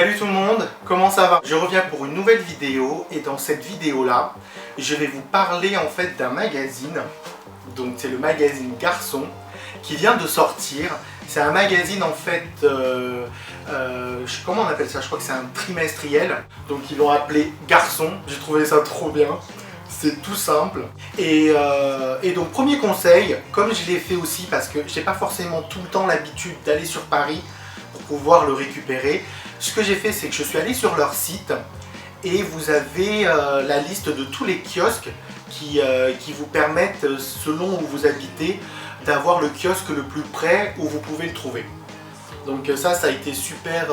Salut tout le monde, comment ça va? Je reviens pour une nouvelle vidéo et dans cette vidéo là, je vais vous parler en fait d'un magazine. Donc c'est le magazine Garçon qui vient de sortir. C'est un magazine en fait, comment on appelle ça? Je crois que c'est un trimestriel. Donc ils l'ont appelé Garçon, j'ai trouvé ça trop bien. C'est tout simple. Et donc premier conseil, comme je l'ai fait aussi parce que j'ai pas forcément tout le temps l'habitude d'aller sur Paris pour pouvoir le récupérer, ce que j'ai fait c'est que je suis allé sur leur site et vous avez la liste de tous les kiosques qui vous permettent, selon où vous habitez, d'avoir le kiosque le plus près où vous pouvez le trouver. Donc ça a été super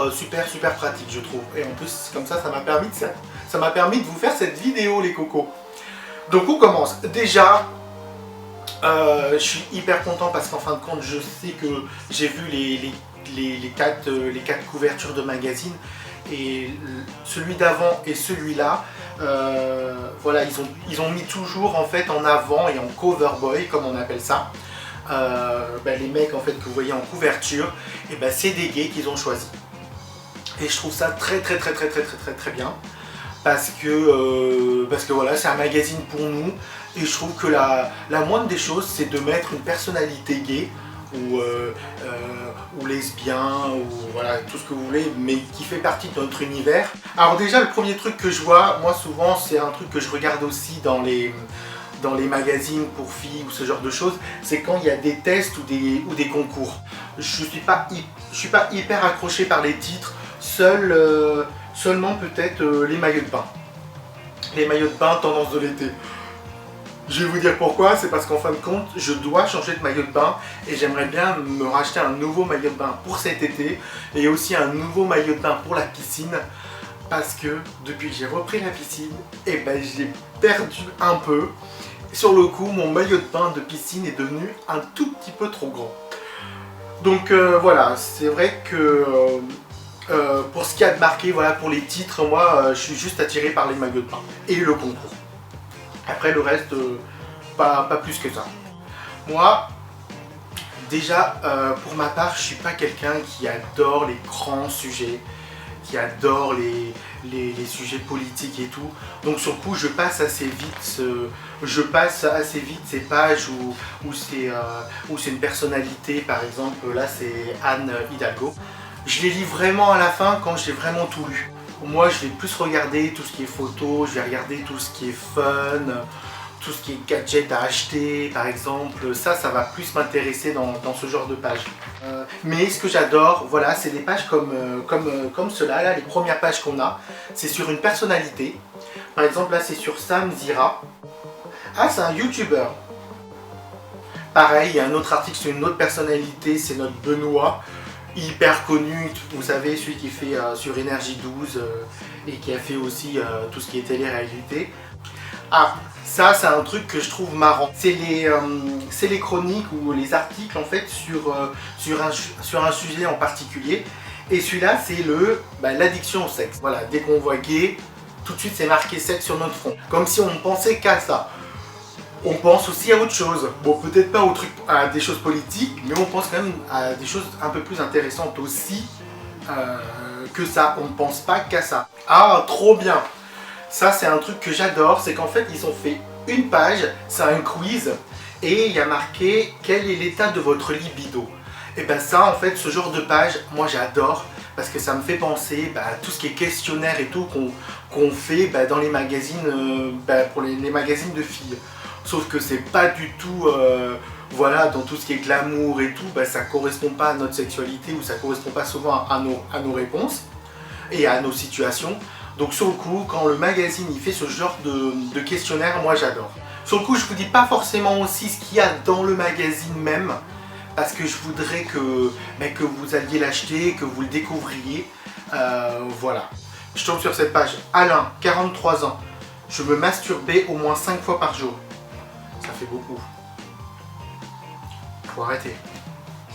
pratique je trouve. Et en plus comme ça m'a permis de vous faire cette vidéo les cocos. Donc on commence. Déjà, je suis hyper content parce qu'en fin de compte je sais que j'ai vu les quatre couvertures de magazine et celui d'avant et celui-là, voilà, ils ont mis toujours en fait en avant et en cover boy comme on appelle ça, les mecs en fait que vous voyez en couverture, et c'est des gays qu'ils ont choisi. Et je trouve ça très bien. Parce que voilà, c'est un magazine pour nous et je trouve que la moindre des choses c'est de mettre une personnalité gay ou lesbien ou voilà tout ce que vous voulez, mais qui fait partie de notre univers. Alors déjà le premier truc que je vois, moi souvent c'est un truc que je regarde aussi dans les magazines pour filles ou ce genre de choses, c'est quand il y a des tests ou des concours. Je suis pas hyper accroché par les titres, seulement peut-être les maillots de bain. Les maillots de bain tendance de l'été. Je vais vous dire pourquoi, c'est parce qu'en fin de compte, je dois changer de maillot de bain et j'aimerais bien me racheter un nouveau maillot de bain pour cet été et aussi un nouveau maillot de bain pour la piscine parce que depuis que j'ai repris la piscine, j'ai perdu un peu. Sur le coup, mon maillot de bain de piscine est devenu un tout petit peu trop grand. Donc voilà, c'est vrai que pour ce qui a de marqué, voilà, pour les titres, moi je suis juste attiré par les maillots de bain et le concours. Après le reste, pas plus que ça. Moi, déjà, pour ma part, je suis pas quelqu'un qui adore les grands sujets, qui adore les sujets politiques et tout. Donc sur le coup, je passe assez vite ces pages où c'est une personnalité, par exemple, là c'est Anne Hidalgo. Je les lis vraiment à la fin quand j'ai vraiment tout lu. Moi je vais plus regarder tout ce qui est photo, je vais regarder tout ce qui est fun, tout ce qui est gadget à acheter par exemple, ça va plus m'intéresser dans ce genre de pages. Mais ce que j'adore, voilà, c'est des pages comme cela, là, les premières pages qu'on a, c'est sur une personnalité. Par exemple là c'est sur Sam Zira. Ah, c'est un youtubeur. Pareil, il y a un autre article sur une autre personnalité, c'est notre Benoît. Hyper connu, vous savez, celui qui fait sur Énergie 12 et qui a fait aussi tout ce qui est télé-réalité. Ah, ça c'est un truc que je trouve marrant. C'est les chroniques ou les articles en fait sur un sujet en particulier. Et celui-là c'est l'addiction au sexe. Voilà, dès qu'on voit gay, tout de suite c'est marqué sexe sur notre front. Comme si on ne pensait qu'à ça. On pense aussi à autre chose. Bon, peut-être pas à des choses politiques, mais on pense quand même à des choses un peu plus intéressantes aussi que ça. On ne pense pas qu'à ça. Ah, trop bien! Ça, c'est un truc que j'adore, c'est qu'en fait, ils ont fait une page, c'est un quiz, et il y a marqué quel est l'état de votre libido. Et ça, en fait, ce genre de page, moi j'adore, parce que ça me fait penser à tout ce qui est questionnaire et tout qu'on fait dans les magazines, pour les magazines de filles. Sauf que c'est pas du tout, voilà, dans tout ce qui est glamour et tout, ça correspond pas à notre sexualité ou ça correspond pas souvent à nos réponses et à nos situations. Donc sur le coup, quand le magazine il fait ce genre de questionnaire, moi j'adore. Sur le coup, je vous dis pas forcément aussi ce qu'il y a dans le magazine même, parce que je voudrais que vous alliez l'acheter, que vous le découvriez. Voilà. Je tombe sur cette page. Alain, 43 ans. Je me masturbais au moins 5 fois par jour. Ça fait beaucoup. Faut arrêter.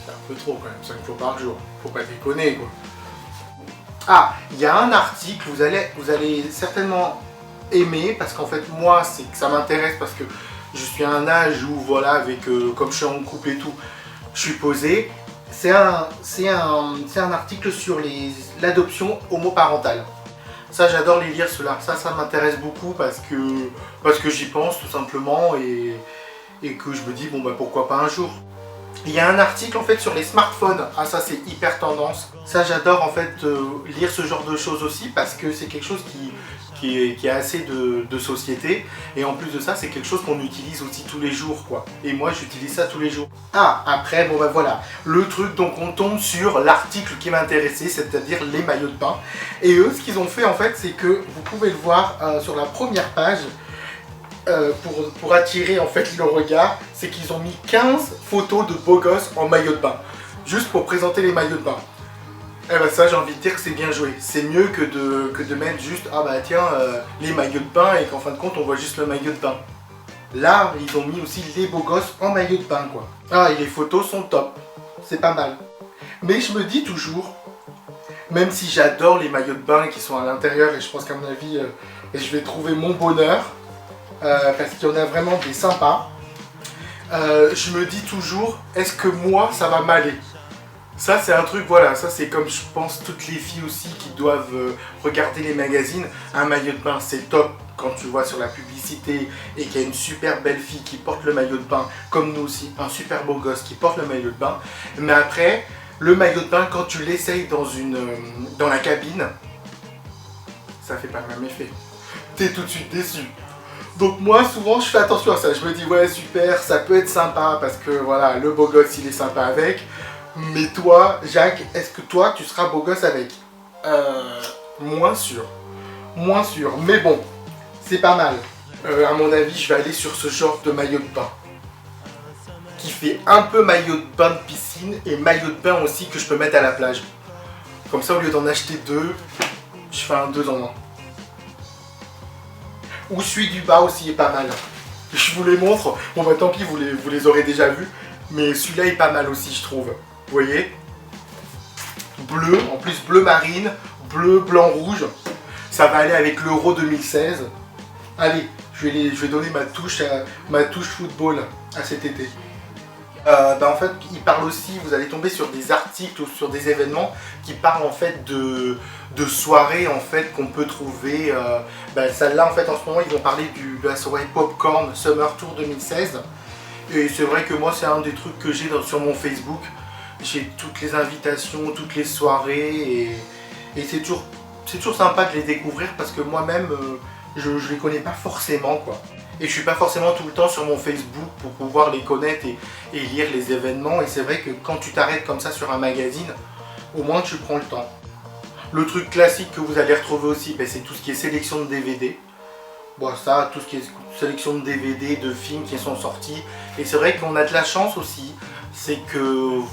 C'est un peu trop quand même, 5 fois par jour. Faut pas déconner quoi. Ah, il y a un article, vous allez certainement aimer, parce qu'en fait moi c'est que ça m'intéresse parce que je suis à un âge où voilà, comme je suis en couple et tout, je suis posé. c'est un article sur l'adoption homoparentale. Ça, j'adore les lire, ceux-là. Ça m'intéresse beaucoup parce que j'y pense tout simplement et que je me dis, bon, bah pourquoi pas un jour. Il y a un article en fait sur les smartphones. Ah, ça c'est hyper tendance. Ça, j'adore en fait lire ce genre de choses aussi parce que c'est quelque chose qui est assez de société. Et en plus de ça, c'est quelque chose qu'on utilise aussi tous les jours, quoi. Et moi, j'utilise ça tous les jours. Ah, après, bon bah voilà. Le truc, donc on tombe sur l'article qui m'intéressait, c'est-à-dire les maillots de bain. Et eux, ce qu'ils ont fait en fait, c'est que vous pouvez le voir sur la première page. Pour attirer en fait le regard, c'est qu'ils ont mis 15 photos de beaux gosses en maillot de bain, juste pour présenter les maillots de bain. Et bah ça, j'ai envie de dire que c'est bien joué. C'est mieux que de mettre juste, ah bah tiens, les maillots de bain et qu'en fin de compte on voit juste le maillot de bain. Là, ils ont mis aussi les beaux gosses en maillot de bain, quoi. Ah, et les photos sont top, c'est pas mal. Mais je me dis toujours, même si j'adore les maillots de bain qui sont à l'intérieur, et je pense qu'à mon avis, je vais trouver mon bonheur, parce qu'il y en a vraiment des sympas. Je me dis toujours, est-ce que moi ça va m'aller? Ça c'est un truc, voilà, ça c'est comme je pense toutes les filles aussi qui doivent regarder les magazines. Un maillot de bain c'est top quand tu vois sur la publicité et qu'il y a une super belle fille qui porte le maillot de bain, comme nous aussi, un super beau gosse qui porte le maillot de bain. Mais après, le maillot de bain quand tu l'essayes dans la cabine, ça fait pas le même effet. T'es tout de suite déçu. Donc moi souvent je fais attention à ça, je me dis ouais super, ça peut être sympa parce que voilà, le beau gosse il est sympa avec. Mais toi Jacques, est-ce que toi tu seras beau gosse avec? Moins sûr. Moins sûr, mais bon, c'est pas mal. À mon avis je vais aller sur ce genre de maillot de bain. Qui fait un peu maillot de bain de piscine et maillot de bain aussi que je peux mettre à la plage. Comme ça au lieu d'en acheter deux, je fais un 2 en 1. Ou celui du bas aussi est pas mal. Je vous les montre. Bon bah tant pis, vous les aurez déjà vus. Mais celui-là est pas mal aussi, je trouve. Vous voyez? Bleu, en plus bleu marine, bleu, blanc, rouge. Ça va aller avec l'Euro 2016. Allez, je vais donner ma touche football à cet été. En fait, il parle aussi, vous allez tomber sur des articles ou sur des événements qui parlent en fait de soirées en fait qu'on peut trouver. Celle-là en fait en ce moment ils vont parler de la soirée Popcorn Summer Tour 2016. Et c'est vrai que moi c'est un des trucs que j'ai sur mon Facebook. J'ai toutes les invitations, toutes les soirées et c'est toujours sympa de les découvrir parce que moi-même je les connais pas forcément, quoi. Et je suis pas forcément tout le temps sur mon Facebook pour pouvoir les connaître et lire les événements. Et c'est vrai que quand tu t'arrêtes comme ça sur un magazine, au moins tu prends le temps. Le truc classique que vous allez retrouver aussi, c'est tout ce qui est sélection de DVD. Bon ça, tout ce qui est sélection de DVD, de films qui sont sortis. Et c'est vrai qu'on a de la chance aussi. C'est que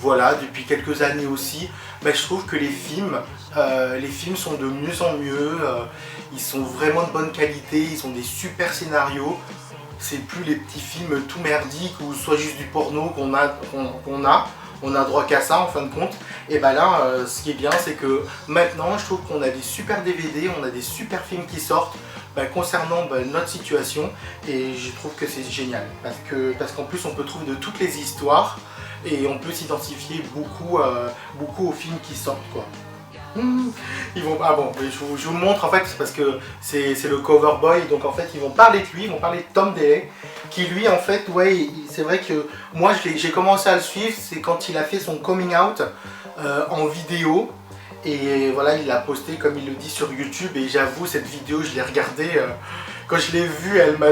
voilà, depuis quelques années aussi, je trouve que les films sont de mieux en mieux. Ils sont vraiment de bonne qualité, ils ont des super scénarios. C'est plus les petits films tout merdiques ou soit juste du porno qu'on a droit qu'à ça en fin de compte. Et là, ce qui est bien, c'est que maintenant, je trouve qu'on a des super DVD, on a des super films qui sortent concernant notre situation. Et je trouve que c'est génial parce qu'en plus, on peut trouver de toutes les histoires et on peut s'identifier beaucoup aux films qui sortent, quoi. Ils vont, je vous le montre en fait parce que c'est le cover boy, donc en fait ils vont parler de lui, ils vont parler de Tom Daley qui lui en fait, ouais, c'est vrai que moi j'ai commencé à le suivre, c'est quand il a fait son coming out en vidéo et voilà, il l'a posté comme il le dit sur YouTube et j'avoue cette vidéo je l'ai regardée, quand je l'ai vue elle m'a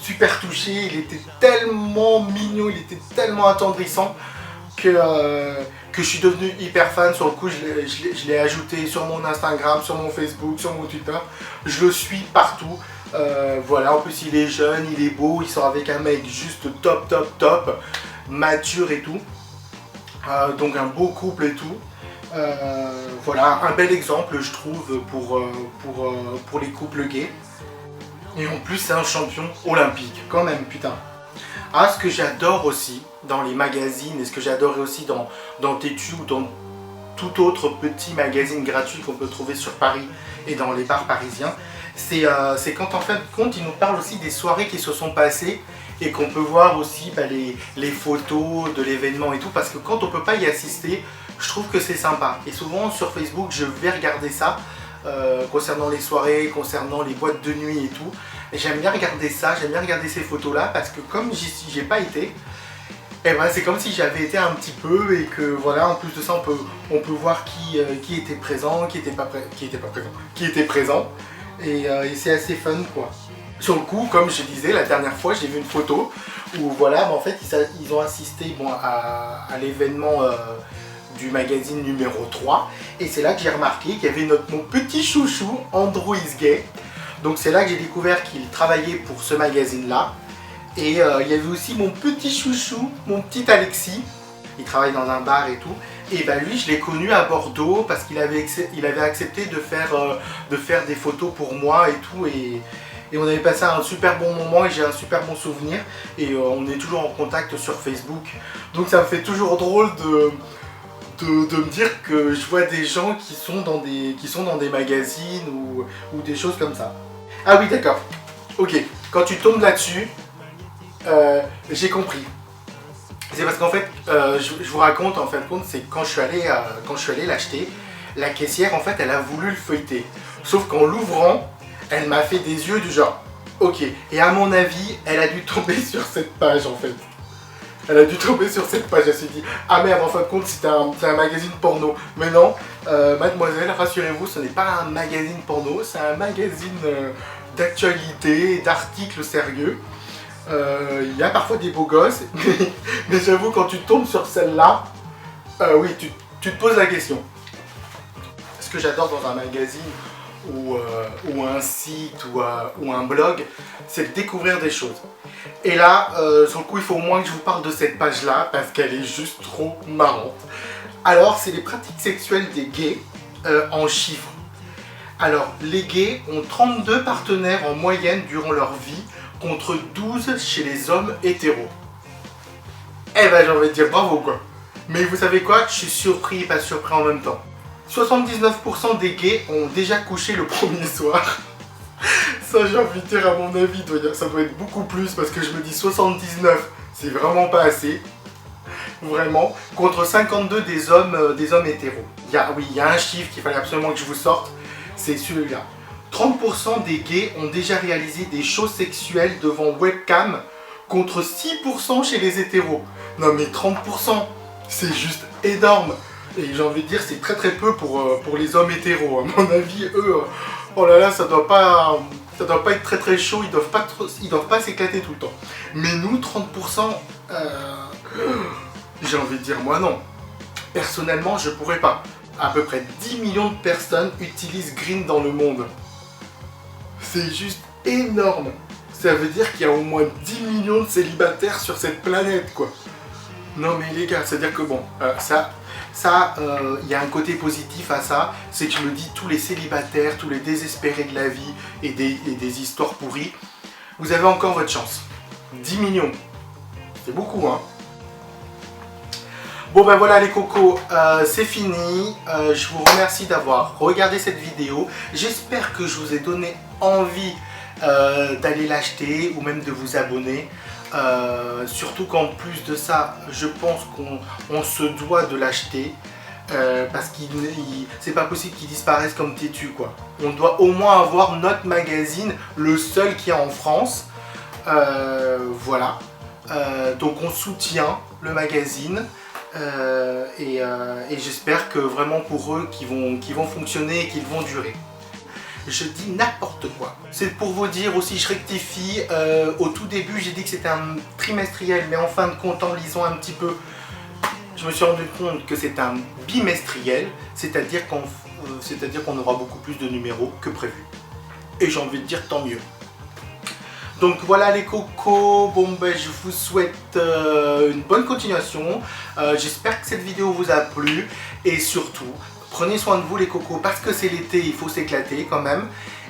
super touché, il était tellement mignon, il était tellement attendrissant que je suis devenu hyper fan. Sur le coup je l'ai ajouté sur mon Instagram, sur mon Facebook, sur mon Twitter, je le suis partout. Voilà, en plus il est jeune, il est beau, il sort avec un mec juste top, mature et tout, donc un beau couple et tout. Voilà, un bel exemple je trouve pour les couples gays. Et en plus c'est un champion olympique, quand même, putain. Ah, ce que j'adore aussi dans les magazines et ce que j'adorais aussi dans Tétu ou dans tout autre petit magazine gratuit qu'on peut trouver sur Paris et dans les bars parisiens, c'est quand en fin de compte ils nous parlent aussi des soirées qui se sont passées et qu'on peut voir aussi les photos de l'événement et tout, parce que quand on peut pas y assister, je trouve que c'est sympa. Et souvent sur Facebook, je vais regarder ça, concernant les soirées, concernant les boîtes de nuit et tout. Et j'aime bien regarder ça, j'aime bien regarder ces photos-là, parce que comme j'y ai pas été, et ben c'est comme si j'avais été un petit peu, et que voilà, en plus de ça, on peut voir qui était présent, qui était présent, et c'est assez fun quoi. Sur le coup, comme je disais la dernière fois, j'ai vu une photo où voilà, en fait ils ont assisté à l'événement du magazine numéro 3, et c'est là que j'ai remarqué qu'il y avait mon petit chouchou Andrew is Gay. Donc c'est là que j'ai découvert qu'il travaillait pour ce magazine là. Et il y avait aussi mon petit chouchou, mon petit Alexis. Il travaille dans un bar et tout. Et ben lui, je l'ai connu à Bordeaux parce qu'il avait accepté de faire des photos pour moi et tout. Et on avait passé un super bon moment et j'ai un super bon souvenir. Et on est toujours en contact sur Facebook. Donc ça me fait toujours drôle de me dire que je vois des gens qui sont dans des magazines ou des choses comme ça. Ah oui, d'accord. Ok, quand tu tombes là-dessus, j'ai compris. C'est parce qu'en fait, je vous raconte, en fin de compte, c'est quand je suis allé l'acheter, la caissière, en fait, elle a voulu le feuilleter. Sauf qu'en l'ouvrant, elle m'a fait des yeux du genre, ok. Et à mon avis, elle a dû tomber sur cette page, en fait. Elle a dû tomber sur cette page, elle s'est dit, ah merde, en fin de compte, c'est un magazine porno. Mais non, mademoiselle, rassurez-vous, ce n'est pas un magazine porno, c'est un magazine d'actualité, d'articles sérieux. Il y a parfois des beaux gosses, mais j'avoue, quand tu tombes sur celle-là, oui, tu te poses la question. Ce que j'adore dans un magazine ou un site ou un blog, c'est de découvrir des choses. Et là, sur le coup, il faut au moins que je vous parle de cette page-là, parce qu'elle est juste trop marrante. Alors, c'est les pratiques sexuelles des gays en chiffres. Alors, les gays ont 32 partenaires en moyenne durant leur vie, contre 12 chez les hommes hétéros. Eh ben j'ai envie de dire bravo quoi. Mais vous savez quoi, je suis surpris et pas surpris en même temps. 79% des gays ont déjà couché le premier soir. Ça j'ai envie de dire, à mon avis, ça doit être beaucoup plus, parce que je me dis 79, c'est vraiment pas assez. Vraiment. Contre 52 des hommes hétéros. Il y a un chiffre qu'il fallait absolument que je vous sorte, c'est celui-là. 30% des gays ont déjà réalisé des shows sexuels devant webcam, contre 6% chez les hétéros. Non mais 30%, c'est juste énorme. Et j'ai envie de dire, c'est très peu pour les hommes hétéros. À mon avis, eux, oh là là, ça doit pas être très chaud, ils doivent pas s'éclater tout le temps. Mais nous, 30%, j'ai envie de dire, moi non. Personnellement, je pourrais pas. À peu près 10 millions de personnes utilisent Grindr dans le monde. C'est juste énorme. Ça veut dire qu'il y a au moins 10 millions de célibataires sur cette planète, quoi. Non mais les gars, c'est-à-dire que bon, il y a un côté positif à ça, c'est que je me dis, tous les célibataires, tous les désespérés de la vie et des histoires pourries, vous avez encore votre chance. 10 millions. C'est beaucoup, hein. Bon ben voilà les cocos, c'est fini. Je vous remercie d'avoir regardé cette vidéo. J'espère que je vous ai donné envie d'aller l'acheter ou même de vous abonner. Surtout qu'en plus de ça, je pense qu'on se doit de l'acheter. Parce que c'est pas possible qu'il disparaisse comme têtu quoi. On doit au moins avoir notre magazine, le seul qu'il y a en France. Voilà. Donc on soutient le magazine. Et j'espère que vraiment pour eux qu'ils vont fonctionner et qu'ils vont durer. Je dis n'importe quoi. C'est pour vous dire aussi, je rectifie, au tout début j'ai dit que c'était un trimestriel, mais en fin de compte, en lisant un petit peu, je me suis rendu compte que c'est un bimestriel, c'est-à-dire qu'on aura beaucoup plus de numéros que prévu. Et j'ai envie de dire tant mieux. Donc voilà les cocos, bon ben je vous souhaite une bonne continuation, j'espère que cette vidéo vous a plu, et surtout, prenez soin de vous les cocos, parce que c'est l'été, il faut s'éclater quand même,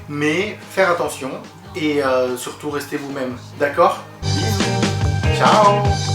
mais faire attention, et surtout restez vous-même, d'accord? Bisous, ciao.